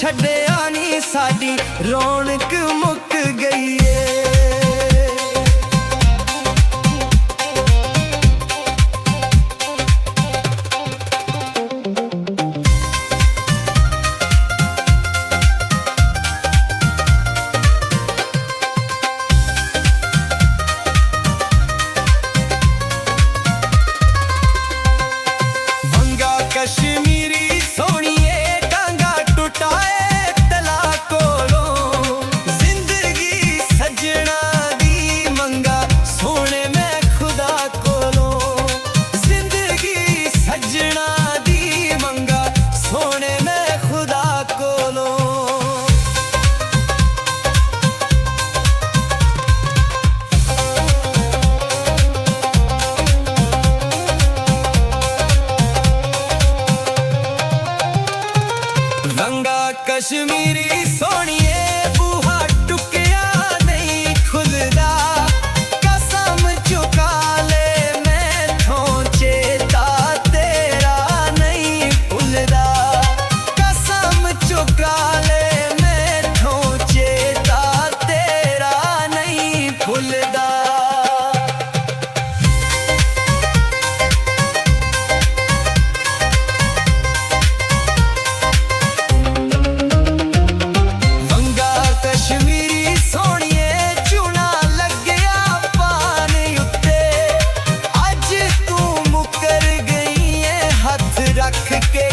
छड्डिया नी साडी रौनक मुक गई है। कश्मीरी सोनिए टांगा टुटाए तला कोलों, जिंदगी सजना दी मंगा सोने में खुदा कोलों, जिंदगी सजना दी मंगा सोने में खुदा कोलों। रंगा कश्मीरी सोनिए बूहा टुकिया नहीं खुलदा, कसम चुका ले मैथों चेता तेरा नहीं भुलदा, कसम चुका ले मैथों चेता तेरा नहीं भुलदा। रख के